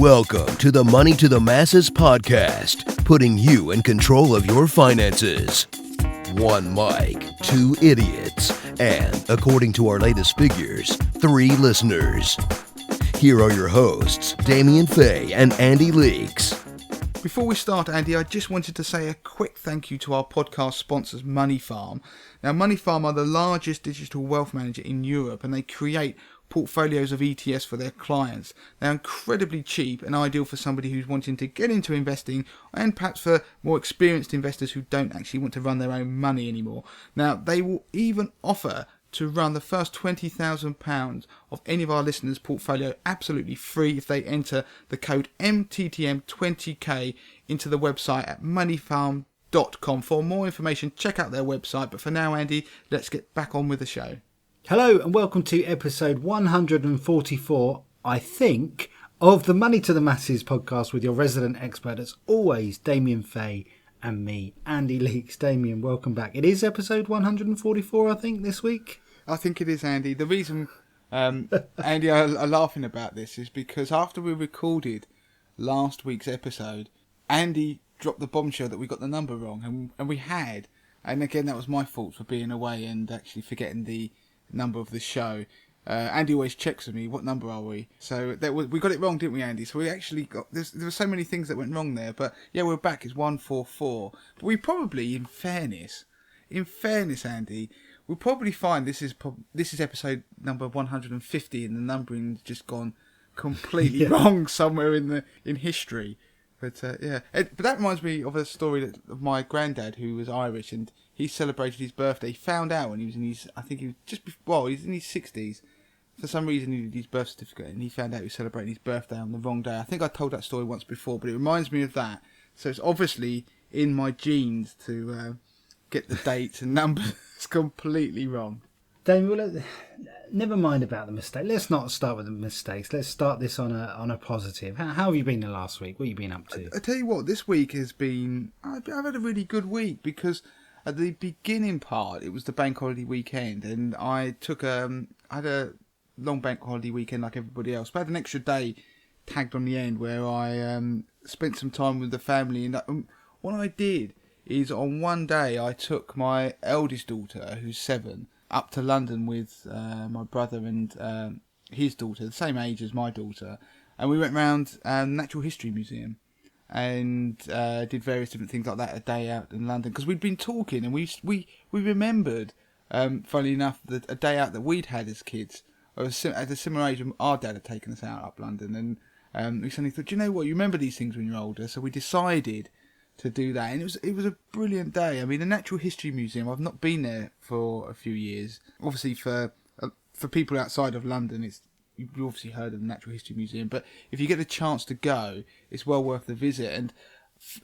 Welcome to the Money to the Masses podcast, putting you in control of your finances. One mic, two idiots, and, according to our latest figures, 3 listeners. Here are your hosts, Damien Fay and Andy Leaks. Before we start, Andy, I just wanted to say a quick thank you to our podcast sponsors, Money Farm. Now, Money Farm are the largest digital wealth manager in Europe, and they create portfolios of ETFs for their clients. They're incredibly cheap and ideal for somebody who's wanting to get into investing, and perhaps for more experienced investors who don't actually want to run their own money anymore. Now, they will even offer to run the first £20,000 of any of our listeners' portfolio absolutely free if they enter the code MTTM20K into the website at moneyfarm.com. For more information, check out their website. But for now, Andy, let's get back on with the show. Hello and welcome to episode 144, I think, of the Money to the Masses podcast with your resident expert, as always, Damien Fay and me, Andy Leaks. Damien, welcome back. It is episode 144, I think, this week. I think it is, Andy. The reason Andy are laughing about this is because after we recorded last week's episode, Andy dropped the bombshell that we got the number wrong, and we had. And again, that was my fault for being away and actually forgetting the number of the show. Andy always checks with me, what number are we? So we got it wrong, didn't we, Andy? So we actually got there were so many things that went wrong there, but yeah, we're back. It's 144. But we probably, in fairness, Andy, we'll probably find this is episode number 150, and the numbering's just gone completely wrong somewhere in history. But yeah, but that reminds me of a story of my granddad, who was Irish, and he celebrated his birthday. He found out when he was in his, I think he was he's in his 60s. For some reason he did his birth certificate, and he found out he was celebrating his birthday on the wrong day. I think I told that story once before, but it reminds me of that. So it's obviously in my genes to get the dates and numbers completely wrong. Damien, never mind about the mistake. Let's not start with the mistakes. Let's start this on a positive. How have you been the last week? What have you been up to? I tell you what, this week has been... I've had a really good week, because at the beginning part, it was the bank holiday weekend, and I had a long bank holiday weekend like everybody else, but I had an extra day tagged on the end where I spent some time with the family. And what I did is, on one day, I took my eldest daughter, who's 7, up to London with my brother and his daughter, the same age as my daughter, and we went round Natural History Museum and did various different things like that, a day out in London, because we'd been talking, and we remembered, funnily enough, that a day out that we'd had as kids, at a similar age, our dad had taken us out up London, and we suddenly thought, do you know what, you remember these things when you're older, so we decided to do that, and it was a brilliant day. I mean, the Natural History Museum, I've not been there for a few years. Obviously, for people outside of London, you've obviously heard of the Natural History Museum, but if you get the chance to go, it's well worth the visit. And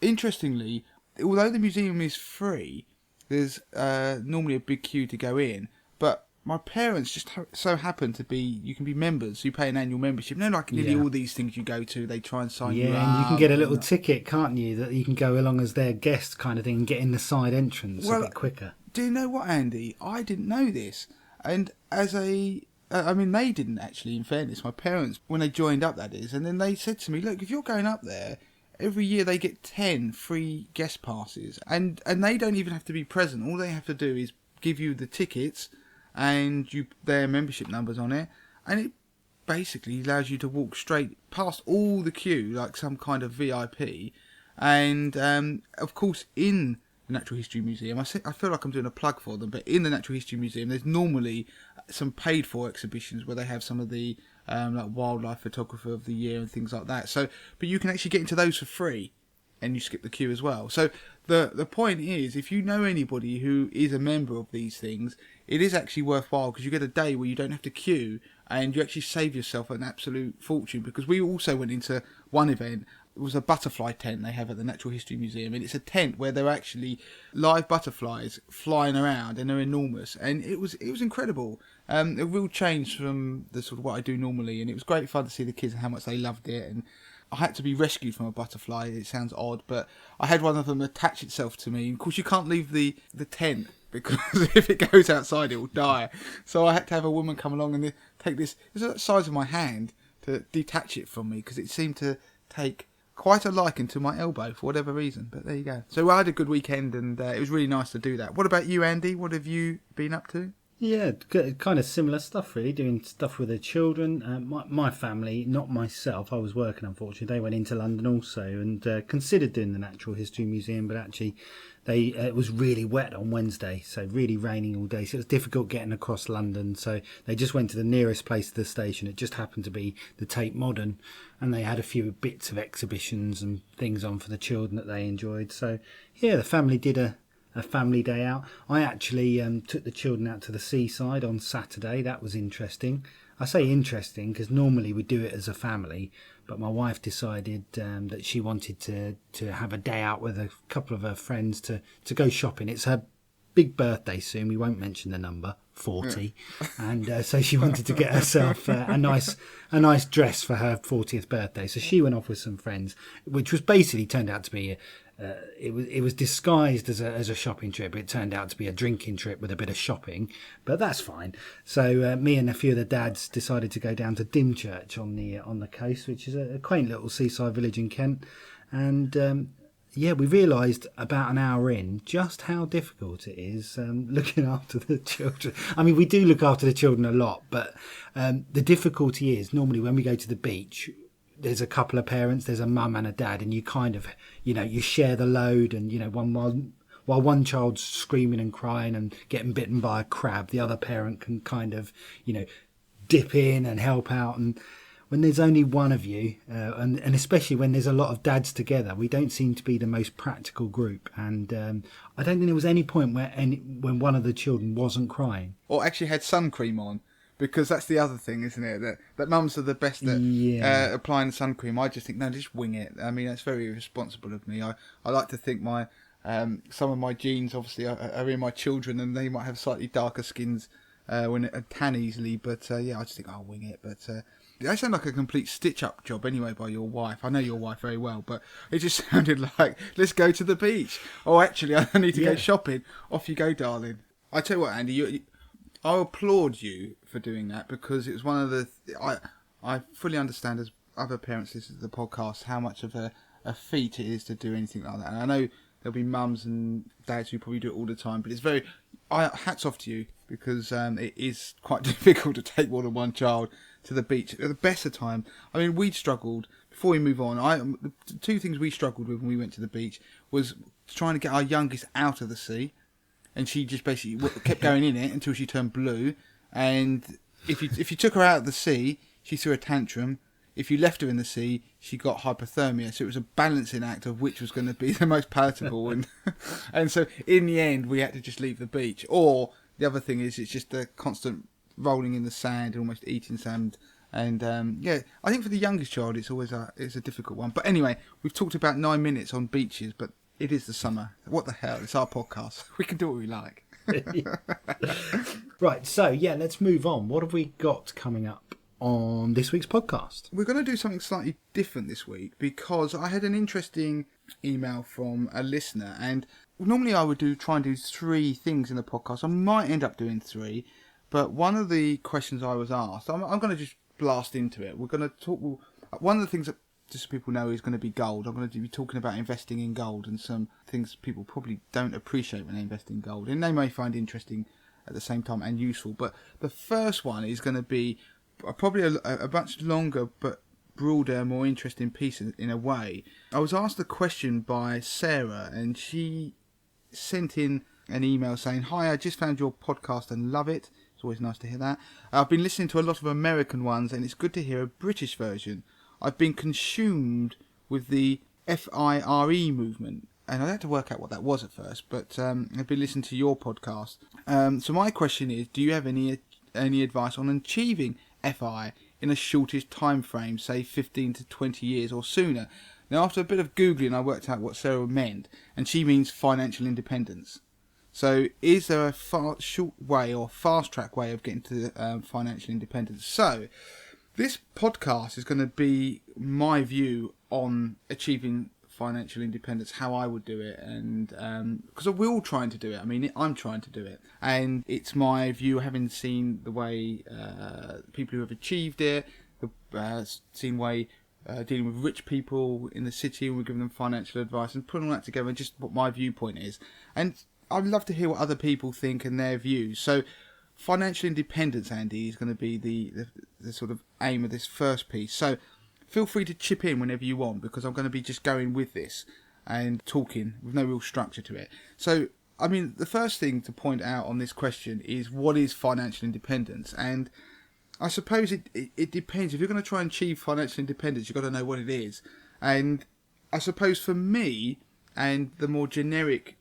interestingly, although the museum is free, there's normally a big queue to go in, but my parents just so happen to be, you can be members, so you pay an annual membership. You know, like nearly all these things you go to, they try and sign you up. Yeah, and you can get a little ticket, can't you, that you can go along as their guest kind of thing and get in the side entrance a bit quicker. Do you know what, Andy? I didn't know this. And they didn't actually, in fairness, my parents, when they joined up, that is, and then they said to me, look, if you're going up there, every year they get 10 free guest passes, and they don't even have to be present. All they have to do is give you the tickets and their membership numbers on it, and it basically allows you to walk straight past all the queue like some kind of VIP. And of course, in the Natural History Museum, I feel like I'm doing a plug for them, but in the Natural History Museum, there's normally some paid for exhibitions where they have some of the like wildlife photographer of the year and things like that. So, but you can actually get into those for free, and you skip the queue as well. So the point is, if you know anybody who is a member of these things, it is actually worthwhile, because you get a day where you don't have to queue, and you actually save yourself an absolute fortune. Because we also went into one event. It was a butterfly tent they have at the Natural History Museum, and it's a tent where there are actually live butterflies flying around, and they're enormous, and it was incredible. A real change from the sort of what I do normally, and it was great fun to see the kids and how much they loved it. And I had to be rescued from a butterfly. It sounds odd, but I had one of them attach itself to me. Of course, you can't leave the tent, because if it goes outside, it will die. So I had to have a woman come along and take this. It's the size of my hand, to detach it from me because it seemed to take quite a liking to my elbow for whatever reason. But there you go. So I had a good weekend, and it was really nice to do that. What about you, Andy? What have you been up to? Yeah, kind of similar stuff really, doing stuff with the children. My family, not myself, I was working unfortunately, they went into London also and considered doing the Natural History Museum, but actually it was really wet on Wednesday, so really raining all day, so it was difficult getting across London, so they just went to the nearest place to the station. It just happened to be the Tate Modern, and they had a few bits of exhibitions and things on for the children that they enjoyed. So yeah, the family did a family day out. I actually took the children out to the seaside on Saturday. That was interesting. I say interesting because normally we do it as a family, but my wife decided that she wanted to have a day out with a couple of her friends to go shopping. It's her big birthday soon. We won't mention the number, 40, and so she wanted to get herself a nice dress for her 40th birthday. So she went off with some friends, which was basically turned out to be it was disguised as a shopping trip. It turned out to be a drinking trip with a bit of shopping, but that's fine. So me and a few of the dads decided to go down to Dymchurch on the coast, which is a quaint little seaside village in Kent, and yeah, we realised about an hour in just how difficult it is looking after the children. I mean, we do look after the children a lot, but the difficulty is normally when we go to the beach, there's a couple of parents, there's a mum and a dad, and you kind of, you share the load, and, while one child's screaming and crying and getting bitten by a crab, the other parent can kind of, dip in and help out. And when there's only one of you, and especially when there's a lot of dads together, we don't seem to be the most practical group. And I don't think there was any point when one of the children wasn't crying. Or actually had sun cream on. Because that's the other thing, isn't it? That mums are the best at applying sun cream. I just think, no, just wing it. I mean, that's very irresponsible of me. I like to think some of my genes, obviously, are in my children, and they might have slightly darker skins when it tan easily. But, I just think, I'll wing it. But that sounded like a complete stitch-up job anyway by your wife. I know your wife very well, but it just sounded like, let's go to the beach. Oh, actually, I need to go shopping. Off you go, darling. I tell you what, Andy, I applaud you for doing that, because it was one of the... I fully understand, as other parents listen to the podcast, how much of a feat it is to do anything like that. And I know there'll be mums and dads who probably do it all the time, but it's very... hats off to you, because it is quite difficult to take more than one child to the beach at the best of time. I mean, we struggled, before we move on, the two things we struggled with when we went to the beach was trying to get our youngest out of the sea. And she just basically kept going in it until she turned blue. And if you took her out of the sea, she threw a tantrum. If you left her in the sea, she got hypothermia. So it was a balancing act of which was going to be the most palatable. And so in the end, we had to just leave the beach. Or the other thing is, it's just the constant rolling in the sand and almost eating sand. And I think for the youngest child, it's always it's a difficult one. But anyway, we've talked about 9 minutes on beaches, but it is the summer. What the hell? It's our podcast. We can do what we like. Right, so let's move on. What have we got coming up on this week's podcast? We're going to do something slightly different this week, because I had an interesting email from a listener, and normally I would try and do 3 things in the podcast. I might end up doing 3, but one of the questions I was asked, I'm going to just blast into it. We're going to talk... One of the things that, just so people know, is going to be gold. I'm going to be talking about investing in gold and some things people probably don't appreciate when they invest in gold, and they may find interesting at the same time and useful. But the first one is going to be probably a much longer but broader, more interesting piece in a way. I was asked a question by Sarah, and she sent in an email saying, "Hi, I just found your podcast and love it." It's always nice to hear that. "I've been listening to a lot of American ones, and it's good to hear a British version. I've been consumed with the FIRE movement," and I had to work out what that was at first, but I've been listening to your podcast. So my question is, do you have any advice on achieving FI in a shortish time frame, say 15 to 20 years or sooner? Now, after a bit of Googling, I worked out what Sarah meant, and she means financial independence. So is there a short way or fast track way of getting to financial independence? So this podcast is going to be my view on achieving financial independence, how I would do it, and because we're all trying to do it. I mean, I'm trying to do it, and it's my view, having seen the way people who have achieved it, seen way dealing with rich people in the city, and we're giving them financial advice and putting all that together, and just what my viewpoint is. And I'd love to hear what other people think and their views. So financial independence, Andy, is going to be the sort of aim of this first piece. So feel free to chip in whenever you want, because I'm going to be just going with this and talking with no real structure to it. So, I mean, the first thing to point out on this question is, what is financial independence? And I suppose it depends. If you're going to try and achieve financial independence, you've got to know what it is. And I suppose for me, and the more generic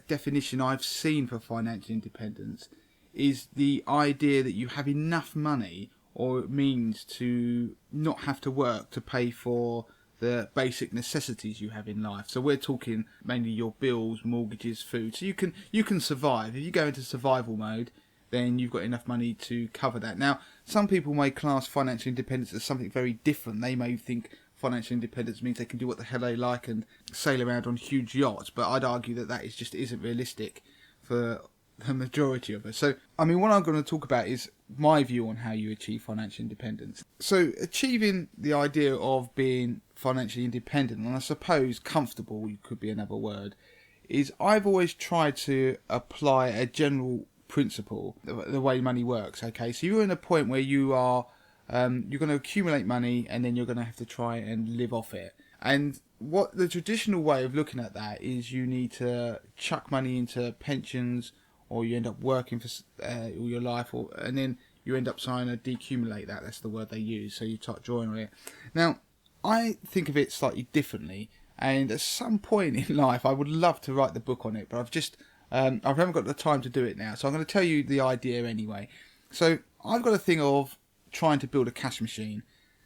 definition I've seen for financial independence, is the idea that you have enough money or means to not have to work to pay for the basic necessities you have in life. So we're talking mainly your bills, mortgages, food. So you can survive. If you go into survival mode, then you've got enough money to cover that. Now, some people may class financial independence as something very different. They may think financial independence means they can do what the hell they like and sail around on huge yachts, but I'd argue that isn't realistic for the majority of us. So, I mean, what I'm going to talk about is my view on how you achieve financial independence. So, achieving the idea of being financially independent, and I suppose comfortable could be another word, is I've always tried to apply a general principle, the way money works. Okay, so you're in a point where you are you're going to accumulate money, and then you're going to have to try and live off it. And what the traditional way of looking at that is, you need to chuck money into pensions, or you end up working for all your life, and then you end up trying to decumulate that. That's the word they use. So you start drawing on it. Now, I think of it slightly differently, and at some point in life, I would love to write the book on it, but I haven't got the time to do it now, so I'm going to tell you the idea anyway. So I've got a thing of trying to build a cash machine.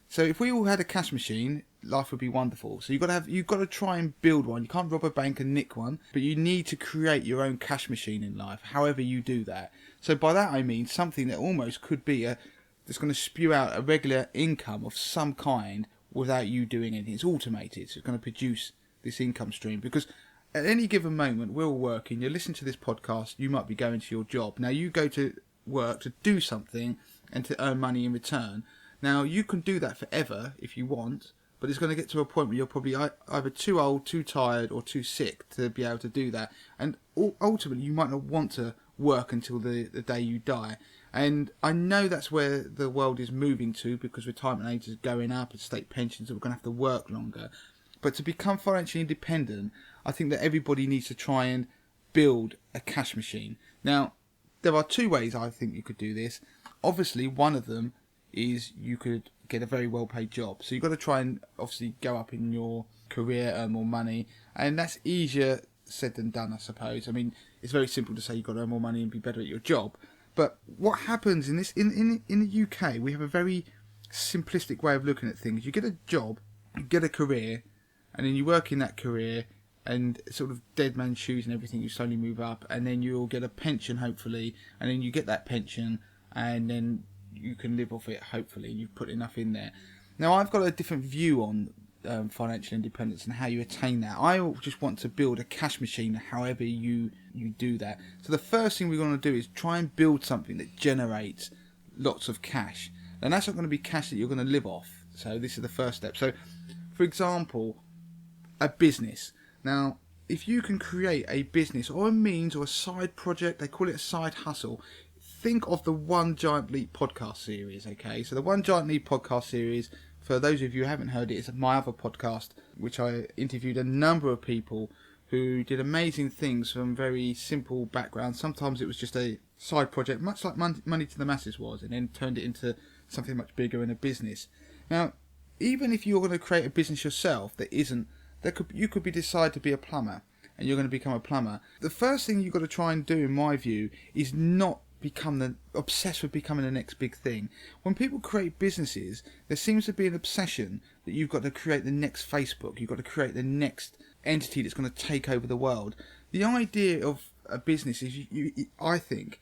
So if we all had a cash machine, life would be wonderful. So you've got to try and build one. You can't rob a bank and nick one, but you need to create your own cash machine in life, however you do that. So by that I mean something that almost could be that's going to spew out a regular income of some kind without you doing anything. It's automated, so it's going to produce this income stream, because at any given moment, we're all working. You listen to this podcast, you might be going to your job. Now, you go to work to do something and to earn money in return. Now, you can do that forever if you want, but it's going to get to a point where you're probably either too old, too tired, or too sick to be able to do that. And ultimately, you might not want to work until the day you die. And I know that's where the world is moving to, because retirement age is going up and state pensions, and we're going to have to work longer. But to become financially independent, I think that everybody needs to try and build a cash machine. Now, there are two ways I think you could do this. Obviously, one of them is you could get a very well-paid job. So you've got to try and obviously go up in your career, earn more money. And that's easier said than done, I suppose. I mean, it's very simple to say you've got to earn more money and be better at your job. But what happens in the UK, we have a very simplistic way of looking at things. You get a job, you get a career, and then you work in that career, and sort of dead man's shoes and everything, you slowly move up, and then you'll get a pension, hopefully, and then you get that pension, and then you can live off it, hopefully. You've put enough in there. Now, I've got a different view on financial independence and how you attain that. I just want to build a cash machine, however you do that. So the first thing we're going to do is try and build something that generates lots of cash. And that's not going to be cash that you're going to live off. So this is the first step. So, for example, a business. Now, if you can create a business or a means or a side project, they call it a side hustle. Think of the One Giant Leap podcast series, okay? So the One Giant Leap podcast series, for those of you who haven't heard it, is my other podcast, which I interviewed a number of people who did amazing things from very simple backgrounds. Sometimes it was just a side project, much like Money to the Masses was, and then turned it into something much bigger in a business. Now, even if you're going to create a business yourself you could decide to be a plumber, and you're going to become a plumber. The first thing you've got to try and do, in my view, is not obsessed with becoming the next big thing. When people create businesses, there seems to be an obsession that you've got to create the next Facebook, you've got to create the next entity that's going to take over the world. The idea of a business is, I think,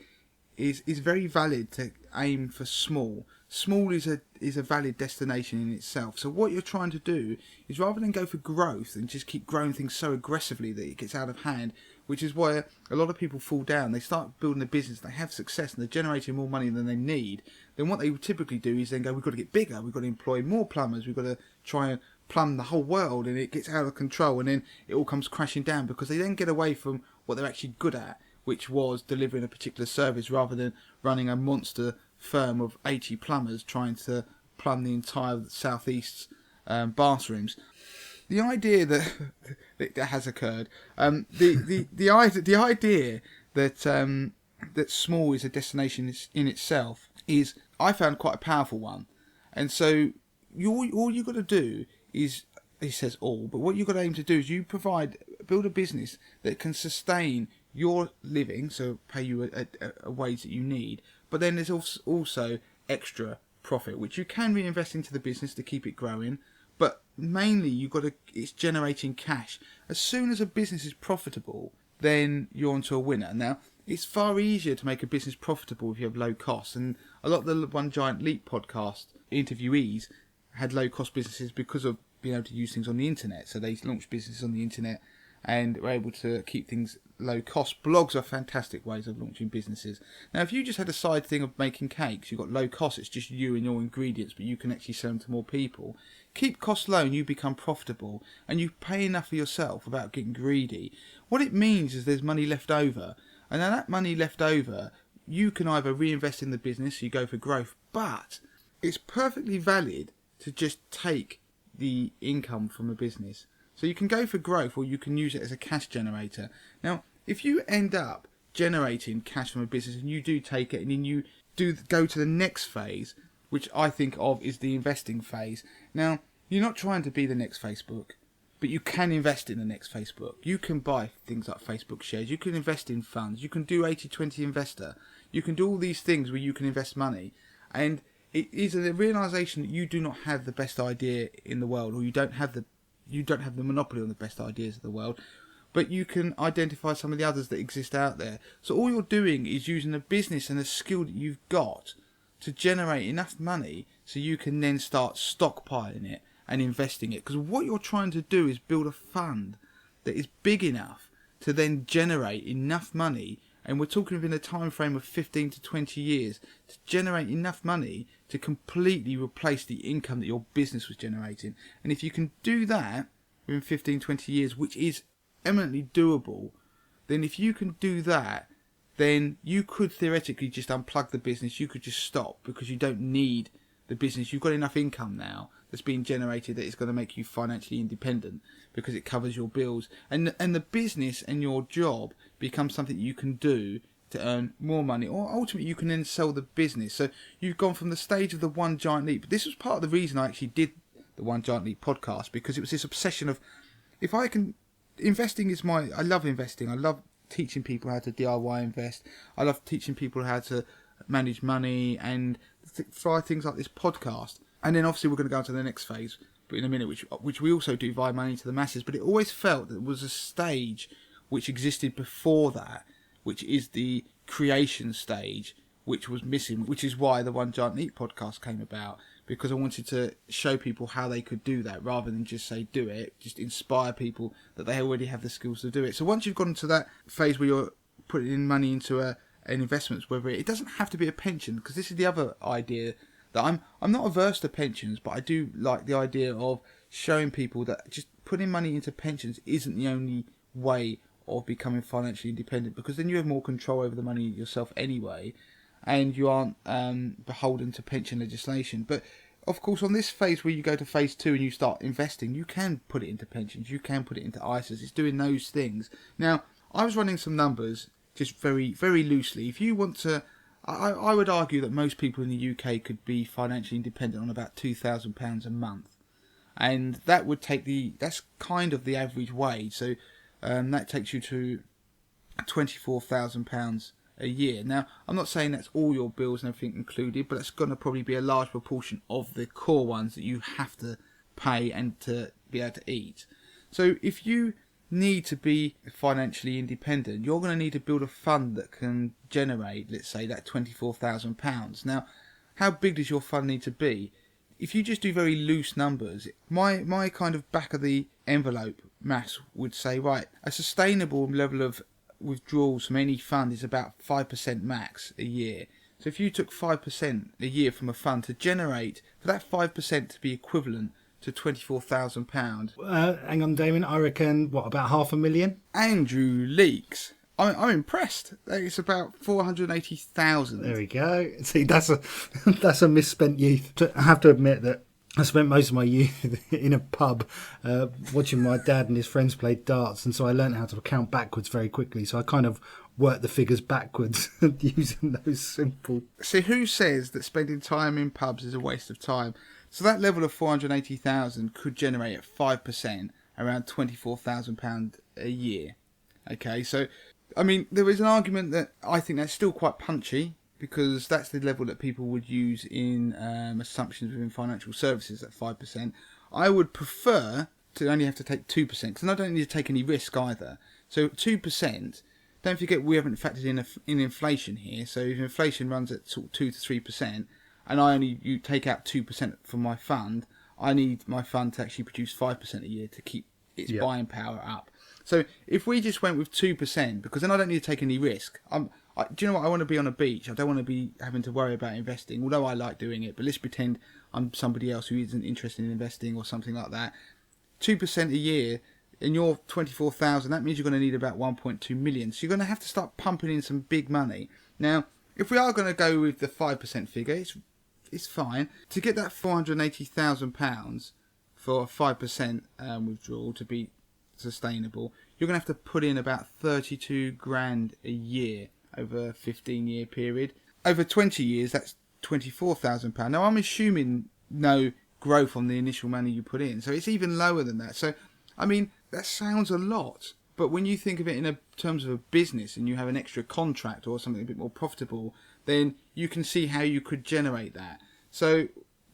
is very valid to aim for small. Small is a valid destination in itself. So what you're trying to do is, rather than go for growth and just keep growing things so aggressively that it gets out of hand, which is why a lot of people fall down. They start building a business, they have success, and they're generating more money than they need. Then what they typically do is then go, we've got to get bigger, we've got to employ more plumbers, we've got to try and plumb the whole world, and it gets out of control, and then it all comes crashing down because they then get away from what they're actually good at, which was delivering a particular service rather than running a monster firm of 80 plumbers trying to plumb the entire southeast's bathrooms. The idea that has occurred, the idea that small is a destination in itself is, I found, quite a powerful one. And so all you got to do is, he says all, but what you've got to aim to do is build a business that can sustain your living, so pay you a wage that you need, but then there's also extra profit, which you can reinvest into the business to keep it growing. But mainly, it's generating cash. As soon as a business is profitable, then you're onto a winner. Now, it's far easier to make a business profitable if you have low costs. And a lot of the One Giant Leap podcast interviewees had low cost businesses because of being able to use things on the internet. So they launched businesses on the internet and were able to keep things low cost. Blogs are fantastic ways of launching businesses. Now, if you just had a side thing of making cakes, you've got low cost, it's just you and your ingredients, but you can actually sell them to more people. Keep costs low and you become profitable, and you pay enough for yourself without getting greedy. What it means is there's money left over, and then that money left over, you can either reinvest in the business, so you go for growth, but it's perfectly valid to just take the income from a business. So you can go for growth, or you can use it as a cash generator. Now, if you end up generating cash from a business and you do take it and then you do go to the next phase, which I think of is the investing phase. Now, you're not trying to be the next Facebook, but you can invest in the next Facebook. You can buy things like Facebook shares. You can invest in funds. You can do 80-20 investor. You can do all these things where you can invest money. And it is a realization that you do not have the best idea in the world, or you don't have the monopoly on the best ideas of the world, but you can identify some of the others that exist out there. So all you're doing is using a business and a skill that you've got to generate enough money so you can then start stockpiling it and investing it. Because what you're trying to do is build a fund that is big enough to then generate enough money, and we're talking within a time frame of 15 to 20 years, to generate enough money to completely replace the income that your business was generating. And if you can do that within 15, 20 years, which is eminently doable, then if you can do that, then you could theoretically just unplug the business. You could just stop because you don't need the business. You've got enough income now that's being generated that it's going to make you financially independent because it covers your bills. And the business and your job becomes something you can do to earn more money, or ultimately you can then sell the business. So you've gone from the stage of the One Giant Leap. This was part of the reason I actually did the One Giant Leap podcast, because it was this obsession of, if I can, investing is I love investing. I love teaching people how to DIY invest. I love teaching people how to manage money and try things like this podcast. And then obviously we're going to go on to the next phase in a minute, which we also do via Money to the Masses. But it always felt that there was a stage which existed before that, which is the creation stage, which was missing, which is why the One Giant Leap podcast came about, because I wanted to show people how they could do that rather than just say do it, just inspire people that they already have the skills to do it. So once you've gotten to that phase where you're putting in money into an investment, whether it doesn't have to be a pension, because this is the other idea that I'm not averse to pensions, but I do like the idea of showing people that just putting money into pensions isn't the only way of becoming financially independent, because then you have more control over the money yourself anyway, and you aren't beholden to pension legislation. But of course, on this phase where you go to phase 2 and you start investing, you can put it into pensions, you can put it into ISAs. It's doing those things. Now, I was running some numbers just very, very loosely. If you want to, I would argue that most people in the UK could be financially independent on about £2,000 a month, and that would that's kind of the average wage. So that takes you to £24,000 a year. Now, I'm not saying that's all your bills and everything included, but that's going to probably be a large proportion of the core ones that you have to pay and to be able to eat. So if you need to be financially independent, you're going to need to build a fund that can generate, let's say, that £24,000. Now, how big does your fund need to be? If you just do very loose numbers, my kind of back of the envelope maths would say, right, a sustainable level of withdrawals from any fund is about 5% max a year. So if you took 5% a year from a fund to generate, for that 5% to be equivalent to £24,000. Hang on, Damien. I reckon, about £500,000? Andrew Leaks. I'm impressed. It's about 480,000. There we go. See, that's a misspent youth. I have to admit that I spent most of my youth in a pub watching my dad and his friends play darts, and so I learned how to count backwards very quickly. So I kind of worked the figures backwards using those simple... See, who says that spending time in pubs is a waste of time? So that level of 480,000 could generate at 5% around £24,000 a year. Okay, so, I mean, there is an argument that I think that's still quite punchy, because that's the level that people would use in assumptions within financial services at 5%. I would prefer to only have to take 2%, because I don't need to take any risk either. So 2%, don't forget we haven't factored in inflation here, so if inflation runs at sort of 2 to 3%, and you take out 2% from my fund, I need my fund to actually produce 5% a year to keep its buying power up. So if we just went with 2%, because then I don't need to take any risk. Do you know what? I want to be on a beach. I don't want to be having to worry about investing, although I like doing it. But let's pretend I'm somebody else who isn't interested in investing or something like that. 2% a year, in your 24,000, that means you're going to need about 1.2 million. So you're going to have to start pumping in some big money. Now, if we are going to go with the 5% figure, it's fine. To get that £480,000 for a 5% withdrawal to be sustainable, you're going to have to put in about 32 grand a year over a 15-year period. Over 20 years, that's £24,000. Now, I'm assuming no growth on the initial money you put in, so it's even lower than that. So, I mean, that sounds a lot, but when you think of it in terms of a business and you have an extra contract or something a bit more profitable, then you can see how you could generate that. So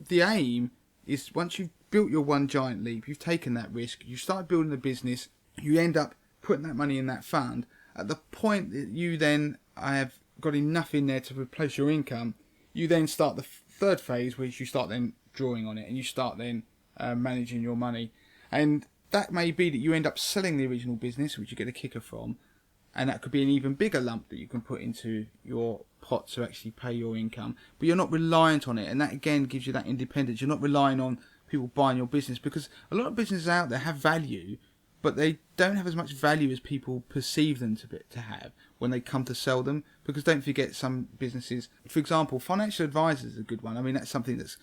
the aim is, once you've built your one giant leap, you've taken that risk, you start building a business, you end up putting that money in that fund. At the point that you then have got enough in there to replace your income, you then start the third phase, which you start then drawing on it, and you start then managing your money. And that may be that you end up selling the original business, which you get a kicker from, and that could be an even bigger lump that you can put into your pot to actually pay your income. But you're not reliant on it, and that again gives you that independence. You're not relying on people buying your business, because a lot of businesses out there have value, but they don't have as much value as people perceive them to have when they come to sell them. Because don't forget, some businesses, for example, financial advisors is a good one. I mean, that's something that's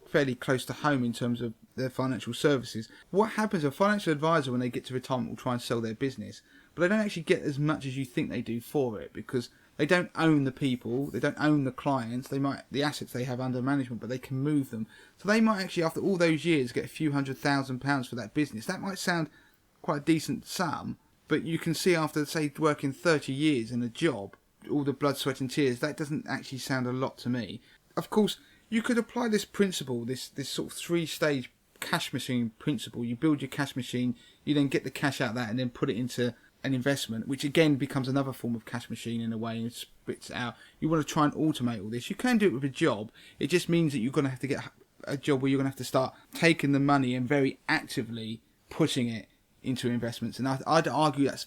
fairly close to home in terms of their financial services. What happens, a financial advisor, when they get to retirement, will try and sell their business, but they don't actually get as much as you think they do for it, because they don't own the people, they don't own the clients, the assets they have under management, but they can move them. So they might actually, after all those years, get a few £100,000 for that business. That might sound quite a decent sum, but you can see after, say, working 30 years in a job, all the blood, sweat and tears, that doesn't actually sound a lot to me. Of course, you could apply this principle, this sort of 3-stage cash machine principle. You build your cash machine, you then get the cash out of that and then put it into an investment, which again becomes another form of cash machine in a way, and spits it out. You want to try and automate all this. You can do it with a job. It just means that you're going to have to get a job where you're going to have to start taking the money and very actively putting it into investments. And I'd argue that's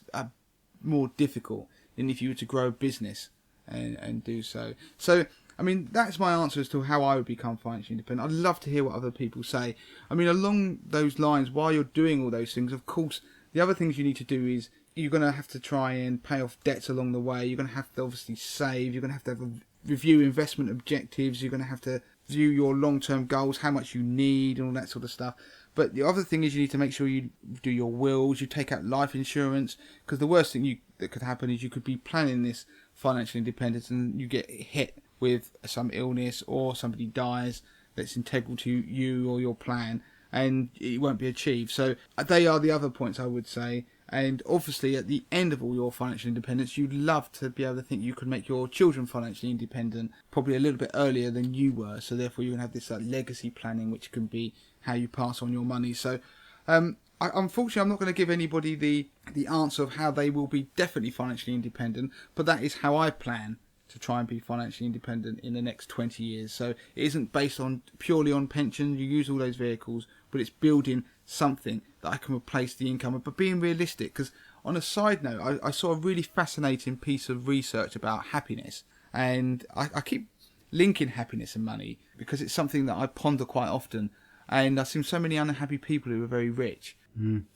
more difficult than if you were to grow a business and do so. So, I mean, that's my answer as to how I would become financially independent. I'd love to hear what other people say. I mean, along those lines, while you're doing all those things, of course, the other things you need to do is you're going to have to try and pay off debts along the way. You're going to have to obviously save. You're going to have review investment objectives. You're going to have to view your long-term goals, how much you need, and all that sort of stuff. But the other thing is you need to make sure you do your wills, you take out life insurance, because the worst thing that could happen is you could be planning this financial independence and you get hit with some illness or somebody dies that's integral to you or your plan, and it won't be achieved. So they are the other points I would say. And obviously at the end of all your financial independence, you'd love to be able to think you could make your children financially independent probably a little bit earlier than you were. So therefore you can have this legacy planning, which can be how you pass on your money. So unfortunately, I'm not going to give anybody the answer of how they will be definitely financially independent, but that is how I plan to try and be financially independent in the next 20 years. So it isn't based purely on pensions. You use all those vehicles, but it's building something that I can replace the income of, but being realistic, because on a side note, I saw a really fascinating piece of research about happiness, and I keep linking happiness and money because it's something that I ponder quite often, and I've seen so many unhappy people who are very rich.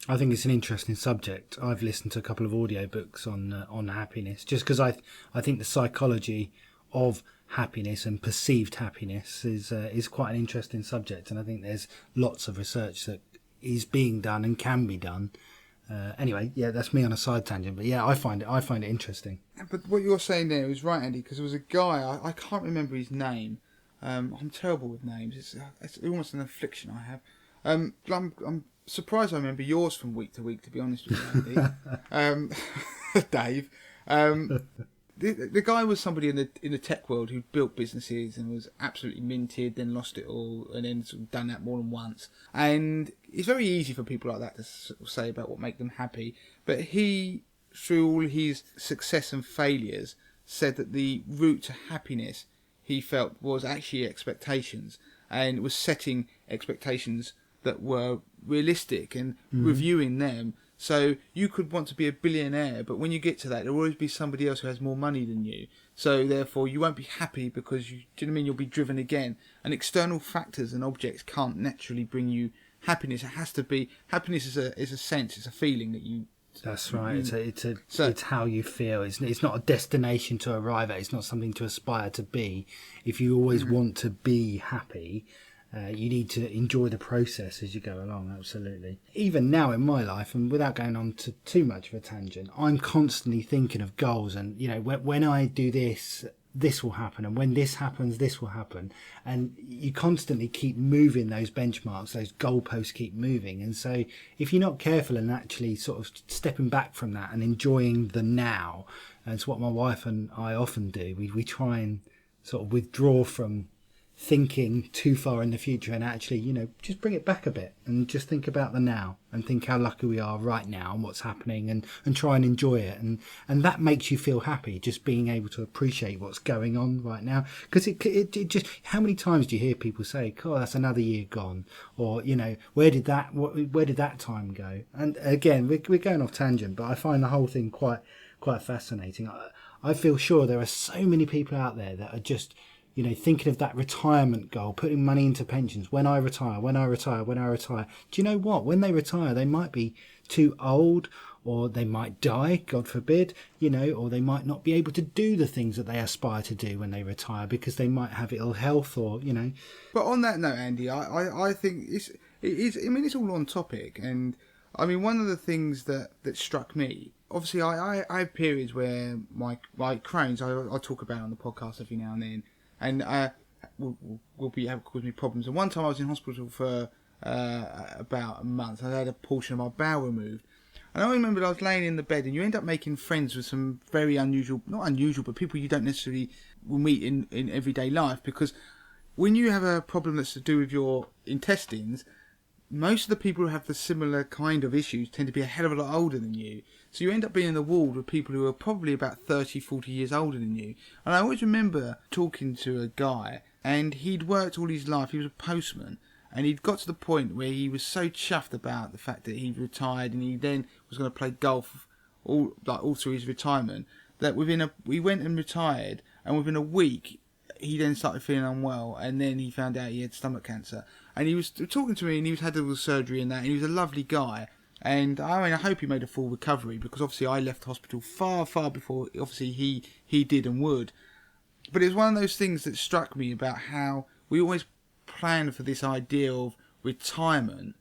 I think it's an interesting subject. I've listened to a couple of audiobooks on happiness, just because I think the psychology of happiness and perceived happiness is quite an interesting subject, and I think there's lots of research that is being done and can be done. Anyway, yeah, that's me on a side tangent, but yeah, I find it interesting. But what you're saying there is right, Andy, because there was a guy, I can't remember his name. I'm terrible with names. It's almost an affliction I have. I'm surprised I remember yours from week to week, to be honest with you, Andy. Dave. The guy was somebody in the tech world who built businesses and was absolutely minted, then lost it all, and then sort of done that more than once. And it's very easy for people like that to sort of say about what make them happy. But he, through all his success and failures, said that the route to happiness, he felt, was actually expectations, and was setting expectations that were realistic and reviewing them. So you could want to be a billionaire, but when you get to that, there will always be somebody else who has more money than you. So therefore, you won't be happy because do you know what I mean? You'll be driven again. And external factors and objects can't naturally bring you happiness. It has to be happiness is a sense, it's a feeling that you. That's right. It's how you feel. It's not a destination to arrive at. It's not something to aspire to be. If you always want to be happy, you need to enjoy the process as you go along. Absolutely. Even now in my life, and without going on to too much of a tangent, I'm constantly thinking of goals. And you know, when I do this, this will happen, and when this happens, this will happen. And you constantly keep moving those benchmarks, those goalposts keep moving. And so if you're not careful and actually sort of stepping back from that and enjoying the now, and it's what my wife and I often do, we try and sort of withdraw from thinking too far in the future and actually, you know, just bring it back a bit and just think about the now and think how lucky we are right now and what's happening, and try and enjoy it, and that makes you feel happy, just being able to appreciate what's going on right now. Because it just, how many times do you hear people say, "Oh, that's another year gone," or you know, where did that time go? And again, we're going off tangent, but I find the whole thing quite fascinating. I feel sure there are so many people out there that are just, you know, thinking of that retirement goal, putting money into pensions. When I retire. Do you know what? When they retire, they might be too old, or they might die, God forbid, you know, or they might not be able to do the things that they aspire to do when they retire because they might have ill health, or, you know. But on that note, Andy, I think it's all on topic. And I mean, one of the things that struck me, obviously I have periods where my Crohn's, I talk about on the podcast every now and then, and will have caused me problems. And one time I was in hospital for about a month. I had a portion of my bowel removed, and I remember I was laying in the bed, and you end up making friends with some very unusual, not unusual, but people you don't necessarily will meet in everyday life. Because when you have a problem that's to do with your intestines, most of the people who have the similar kind of issues tend to be a hell of a lot older than you. So you end up being in the ward with people who are probably about 30, 40 years older than you. And I always remember talking to a guy, and he'd worked all his life. He was a postman, and he'd got to the point where he was so chuffed about the fact that he'd retired, and he then was going to play golf all through his retirement, that we went and retired, and within a week he then started feeling unwell, and then he found out he had stomach cancer. And he was talking to me, and he had all the surgery and that, and he was a lovely guy. And I mean, I hope he made a full recovery, because obviously I left hospital far, far before obviously he did and would. But it was one of those things that struck me about how we always plan for this idea of retirement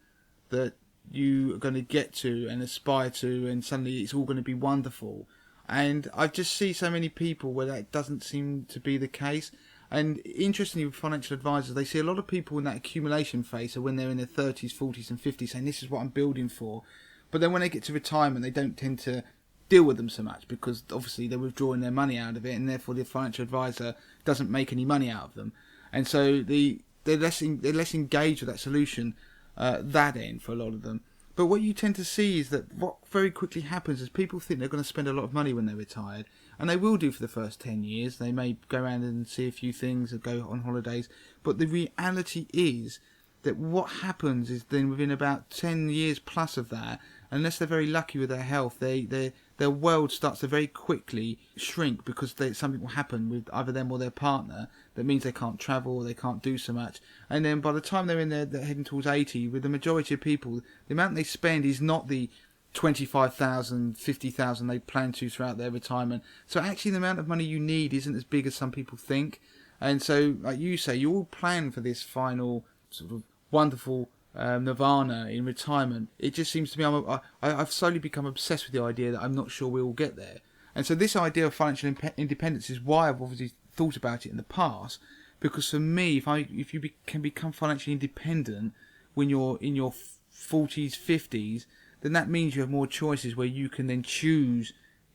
that you are going to get to and aspire to, and suddenly it's all going to be wonderful. And I just see so many people where that doesn't seem to be the case. And interestingly, with financial advisors, they see a lot of people in that accumulation phase, so when they're in their 30s, 40s and 50s, saying this is what I'm building for. But then when they get to retirement, they don't tend to deal with them so much, because obviously they're withdrawing their money out of it, and therefore the financial advisor doesn't make any money out of them. And so they're less engaged with that solution, that end for a lot of them. But what you tend to see is that what very quickly happens is people think they're going to spend a lot of money when they're retired, and they will do for the first 10 years. They may go around and see a few things and go on holidays, but the reality is that what happens is then within about 10 years plus of that, unless they're very lucky with their health, their world starts to very quickly shrink because something will happen with either them or their partner that means they can't travel or they can't do so much. And then by the time they're they're heading towards 80, with the majority of people, the amount they spend is not the 25,000, 50,000 they plan to throughout their retirement. So actually the amount of money you need isn't as big as some people think. And so, like you say, you all plan for this final sort of wonderful nirvana in retirement. It just seems to me I've slowly become obsessed with the idea that I'm not sure we'll get there. And so this idea of financial independence is why I've obviously thought about it in the past. Because for me, if you can become financially independent when you're in your 40s, 50s, then that means you have more choices where you can then choose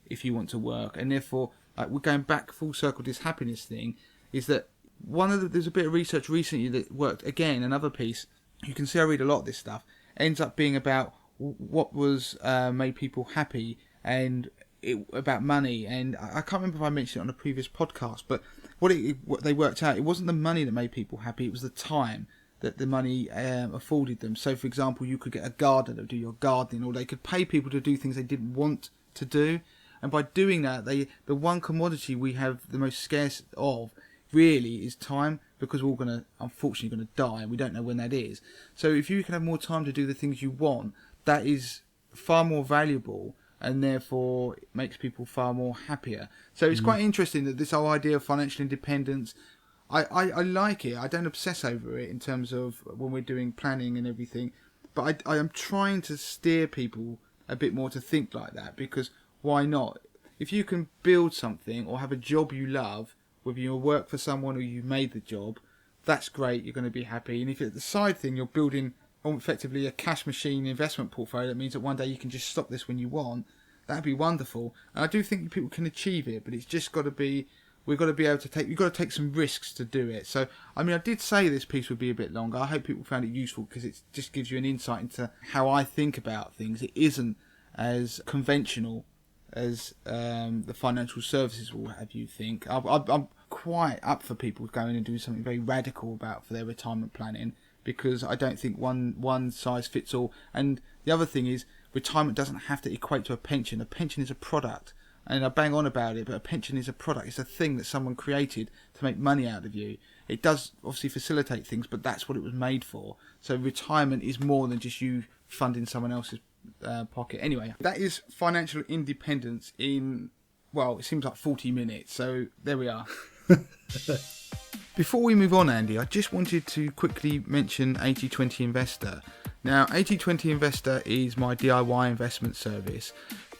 if you want to work. And therefore, we're going back full circle to this happiness thing, is that there's a bit of research recently that worked, again, another piece, you can see I read a lot of this stuff, ends up being about what was made people happy and about money. And I can't remember if I mentioned it on a previous podcast, but what they worked out, it wasn't the money that made people happy, it was the time that the money afforded them. So, for example, you could get a gardener to do your gardening, or they could pay people to do things they didn't want to do. And by doing that, the one commodity we have the most scarce of really is time, because we're all unfortunately going to die, and we don't know when that is. So if you can have more time to do the things you want, that is far more valuable, and therefore it makes people far more happier. So it's quite interesting that this whole idea of financial independence, I like it. I don't obsess over it in terms of when we're doing planning and everything, but I am trying to steer people a bit more to think like that, because why not? If you can build something or have a job you love, whether you work for someone or you made the job, that's great, you're going to be happy. And if it's the side thing, you're building effectively a cash machine investment portfolio, that means that one day you can just stop this when you want, that'd be wonderful. And I do think people can achieve it, but it's just got to be, we've got to be able to take, you've got to take some risks to do it. So, I mean, I did say this piece would be a bit longer. I hope people found it useful, because it just gives you an insight into how I think about things. It isn't as conventional as the financial services will have you think. I'm quite up for people going and doing something very radical for their retirement planning, because I don't think one size fits all. And the other thing is, retirement doesn't have to equate to a pension. A pension is a product, and I bang on about it, but a pension is a product. It's a thing that someone created to make money out of you. It does obviously facilitate things, but that's what it was made for. So retirement is more than just you funding someone else's pocket. Anyway, that is financial independence in, well, it seems like 40 minutes, so there we are. Before we move on, Andy, I just wanted to quickly mention 80/20 Investor. Now, 80/20 Investor is my DIY investment service.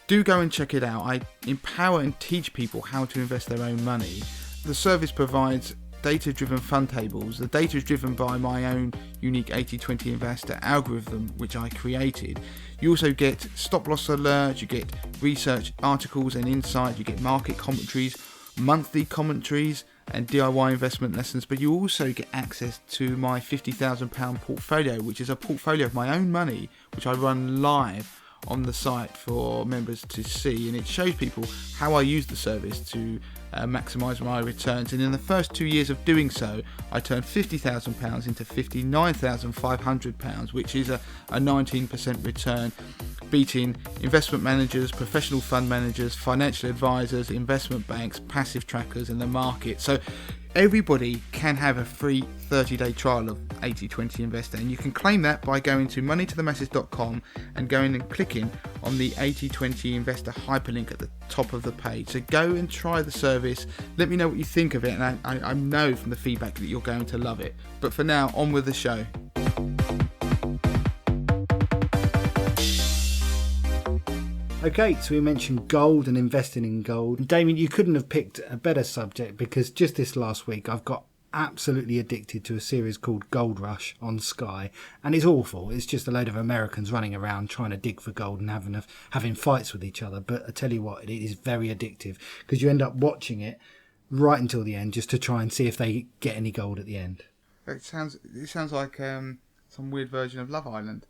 Do go and check it out. I empower and teach people how to invest their own money. The service provides data-driven fund tables. The data is driven by my own unique 80/20 Investor algorithm, which I created. You also get stop-loss alerts, you get research articles and insight, you get market commentaries, monthly commentaries and DIY investment lessons, but you also get access to my £50,000 portfolio, which is a portfolio of my own money, which I run live on the site for members to see, and it shows people how I use the service to maximise my returns. And in the first 2 years of doing so, I turned £50,000 into £59,500, which is a 19% return, beating investment managers, professional fund managers, financial advisors, investment banks, passive trackers in the market. So everybody can have a free 30-day trial of 80/20 Investor, and you can claim that by going to moneytothemasses.com and going and clicking on the 80/20 Investor hyperlink at the top of the page. So go and try the service, let me know what you think of it, and I know from the feedback that you're going to love it. But for now, on with the show. Okay, so we mentioned gold and investing in gold. And Damien, you couldn't have picked a better subject, because just this last week I've got absolutely addicted to a series called Gold Rush on Sky, and it's awful. It's just a load of Americans running around trying to dig for gold and having fights with each other. But I tell you what, it is very addictive, because you end up watching it right until the end just to try and see if they get any gold at the end. It sounds like some weird version of Love Island.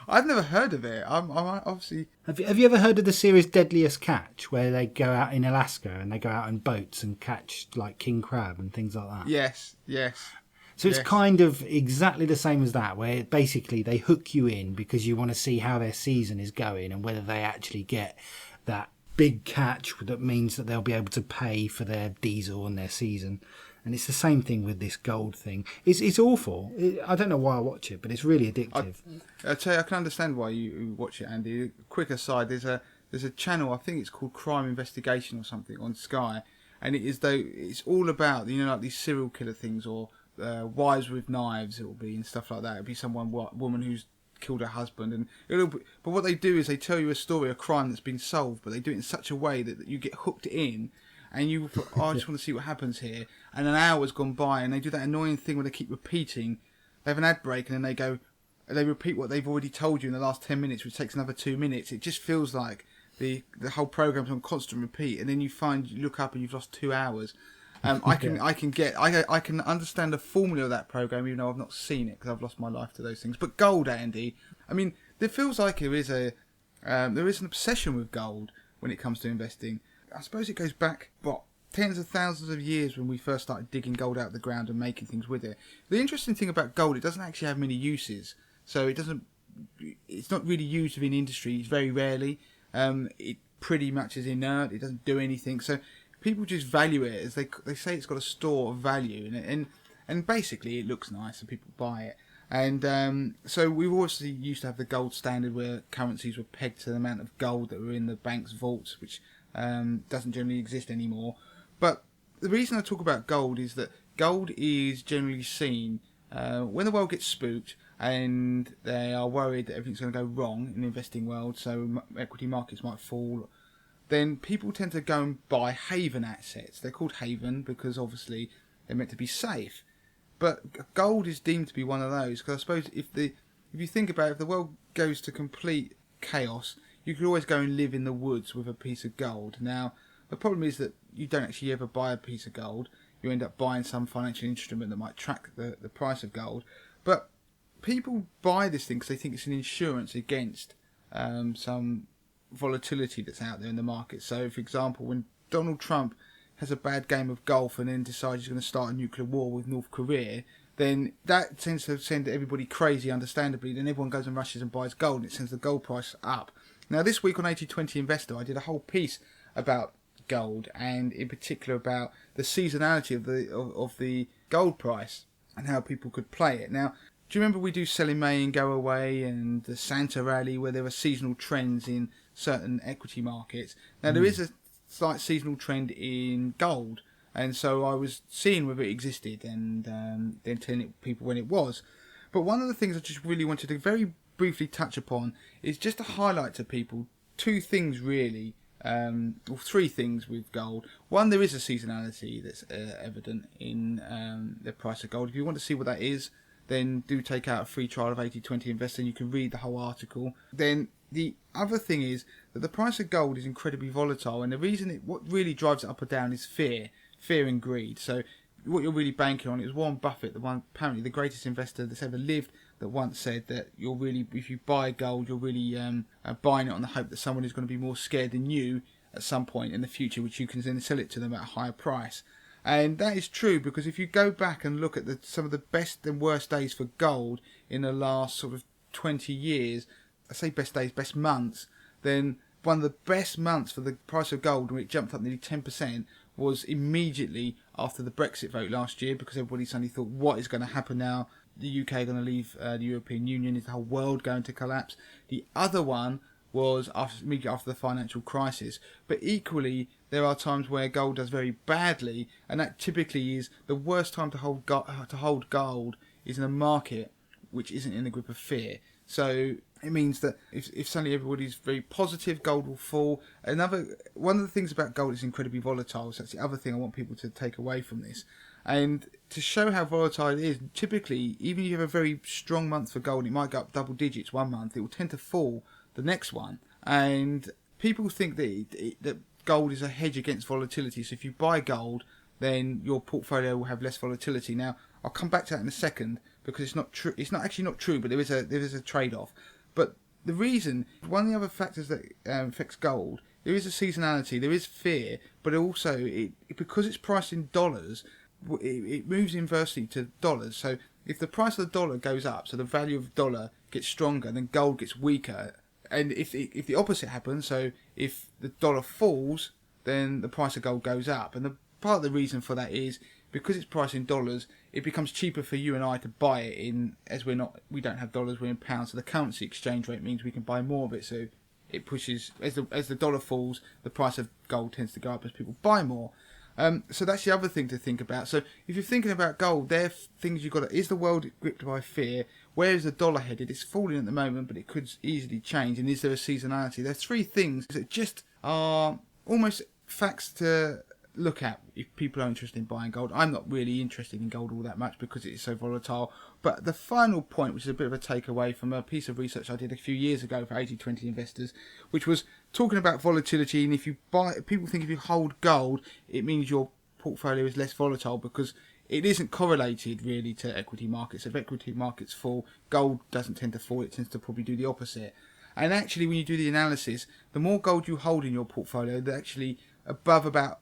I've never heard of it. I'm obviously. Have you ever heard of the series Deadliest Catch, where they go out in Alaska and they go out in boats and catch like king crab and things like that? Yes. So it's Yes. kind of exactly the same as that, where basically they hook you in because you want to see how their season is going and whether they actually get that big catch that means that they'll be able to pay for their diesel and their season. And it's the same thing with this gold thing. It's awful. I don't know why I watch it, but it's really addictive. I tell you, I can understand why you watch it, Andy. Quick aside, there's a channel, I think it's called Crime Investigation or something on Sky, and it's all about, you know, like these serial killer things, or wives with knives, it will be, and stuff like that. It'll be woman who's killed her husband, and but what they do is they tell you a story, a crime that's been solved, but they do it in such a way that you get hooked in, and you thought, oh, I just want to see what happens here, and an hour's gone by, and they do that annoying thing where they keep repeating. They have an ad break, and then they repeat what they've already told you in the last 10 minutes, which takes another 2 minutes. It just feels like the whole program's on constant repeat, and then you look up and you've lost 2 hours. I can understand the formula of that program, even though I've not seen it because I've lost my life to those things. But gold, Andy, I mean, there feels like there is an obsession with gold when it comes to investing. I suppose it goes back tens of thousands of years when we first started digging gold out of the ground and making things with it. The interesting thing about gold, it doesn't actually have many uses, so it's not really used within industry. It's very rarely. It pretty much is inert. It doesn't do anything. So people just value it as they say it's got a store of value, and basically it looks nice and people buy it. And so we obviously used to have the gold standard where currencies were pegged to the amount of gold that were in the bank's vaults, which doesn't generally exist anymore. But the reason I talk about gold is that gold is generally seen when the world gets spooked and they are worried that everything's going to go wrong in the investing world, so equity markets might fall, then people tend to go and buy haven assets. They're called haven because obviously they're meant to be safe. But gold is deemed to be one of those, because I suppose if you think about it, if the world goes to complete chaos, you could always go and live in the woods with a piece of gold. Now, the problem is that you don't actually ever buy a piece of gold. You end up buying some financial instrument that might track the price of gold. But people buy this thing because they think it's an insurance against some volatility that's out there in the market. So, for example, when Donald Trump has a bad game of golf and then decides he's going to start a nuclear war with North Korea, then that tends to send everybody crazy, understandably. Then everyone goes and rushes and buys gold, and it sends the gold price up. Now, this week on 80/20 Investor, I did a whole piece about gold, and in particular about the seasonality of the gold price and how people could play it. Now, do you remember we do Sell in May and Go Away and the Santa Rally, where there are seasonal trends in certain equity markets? Now, there is a slight seasonal trend in gold, and so I was seeing whether it existed and then telling people when it was. But one of the things I just really wanted to very briefly touch upon is just to highlight to people two things really, or three things with gold. One, there is a seasonality that's evident in the price of gold. If you want to see what that is, then do take out a free trial of 80/20 Investor and you can read the whole article. Then the other thing is that the price of gold is incredibly volatile, and the reason what really drives it up or down is fear and greed. So what you're really banking on is Warren Buffett, apparently the greatest investor that's ever lived, that once said that if you buy gold, you're really buying it on the hope that someone is going to be more scared than you at some point in the future, which you can then sell it to them at a higher price. And that is true, because if you go back and look at some of the best and worst days for gold in the last sort of 20 years, I say best days, best months, then one of the best months for the price of gold, when it jumped up nearly 10%, was immediately after the Brexit vote last year, because everybody suddenly thought, what is going to happen now? The UK are going to leave the European Union. Is the whole world going to collapse? The other one was immediately after the financial crisis. But equally, there are times where gold does very badly, and that typically is the worst time to hold gold is in a market which isn't in the grip of fear. So it means that if suddenly everybody's very positive, gold will fall. One of the things about gold is incredibly volatile, so that's the other thing I want people to take away from this. And to show how volatile it is, typically, even if you have a very strong month for gold, it might go up double digits one month, it will tend to fall the next one. And people think that gold is a hedge against volatility, so if you buy gold, then your portfolio will have less volatility. Now, I'll come back to that in a second, because it's not true. It's not actually not true, but there is a trade-off. But the reason, one of the other factors that affects gold, there is a seasonality, there is fear, but also because it's priced in dollars, it moves inversely to dollars. So if the price of the dollar goes up, so the value of the dollar gets stronger, then gold gets weaker. And if the opposite happens, so if the dollar falls, then the price of gold goes up. And part of the reason for that is because it's priced in dollars, it becomes cheaper for you and I to buy it in, as we don't have dollars, we're in pounds. So the currency exchange rate means we can buy more of it. So it pushes, as the dollar falls, the price of gold tends to go up as people buy more. So that's the other thing to think about. So if you're thinking about gold, there are things you've got to... Is the world gripped by fear? Where is the dollar headed? It's falling at the moment, but it could easily change. And is there a seasonality? There's three things that just are almost facts to look at if people are interested in buying gold. I'm not really interested in gold all that much because it is so volatile. But the final point, which is a bit of a takeaway from a piece of research I did a few years ago for 80/20 investors, which was talking about volatility. And if you people think if you hold gold, it means your portfolio is less volatile because it isn't correlated really to equity markets. If equity markets fall, gold doesn't tend to fall. It tends to probably do the opposite. And actually, when you do the analysis, the more gold you hold in your portfolio, actually above about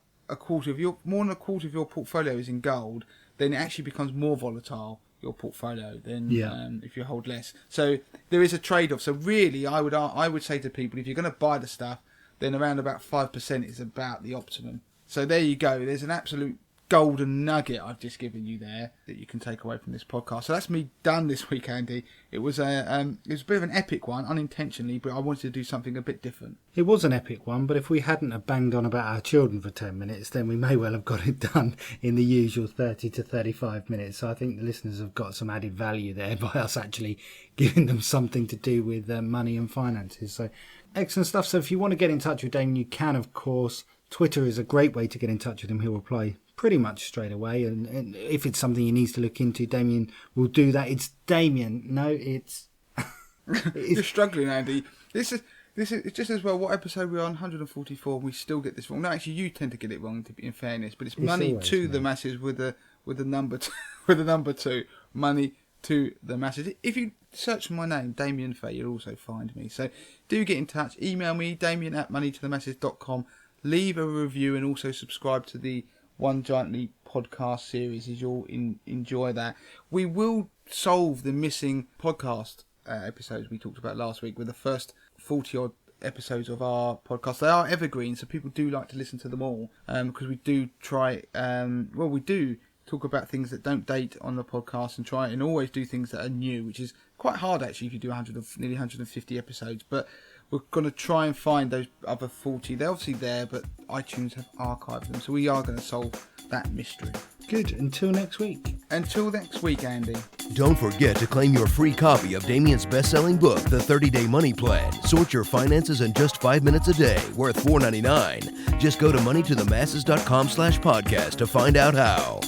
more than a quarter of your portfolio is in gold, then it actually becomes more volatile, your portfolio, than if you hold less. So there is a trade-off. So really, I would say to people, if you're going to buy the stuff, then around about 5% is about the optimum. So there you go. There's an absolute golden nugget I've just given you there that you can take away from this podcast. So that's me done this week, Andy. It was a bit of an epic one, unintentionally, but I wanted to do something a bit different. It was an epic one, but if we hadn't have banged on about our children for 10 minutes, then we may well have got it done in the usual 30 to 35 minutes. So I think the listeners have got some added value there by us actually giving them something to do with money and finances. So excellent stuff. So if you want to get in touch with Damien, you can, of course. Twitter is a great way to get in touch with him. He'll reply pretty much straight away, and if it's something he needs to look into, Damien will do that. It's Damien. No, it's... You're struggling, Andy. This is just as well. What episode we're on? 144. We still get this wrong. No, actually, you tend to get it wrong. In fairness, but it's money always, to the masses with the number with the number 2. Money to the masses. If you search for my name, Damien Fay, you'll also find me. So do get in touch. Email me, damien@moneytothemasses.com. Leave a review and also subscribe to the One Giant Leap podcast series as you'll enjoy that. We will solve the missing podcast episodes we talked about last week with the first 40 odd episodes of our podcast. They are evergreen, so people do like to listen to them all because we do try, we do talk about things that don't date on the podcast and try and always do things that are new, which is quite hard actually if you do nearly 150 episodes. But we're going to try and find those other 40. They're obviously there, but iTunes have archived them. So we are going to solve that mystery. Good. Until next week. Until next week, Andy. Don't forget to claim your free copy of Damien's best-selling book, The 30-Day Money Plan. Sort your finances in just 5 minutes a day, worth $4.99. Just go to moneytothemasses.com/podcast to find out how.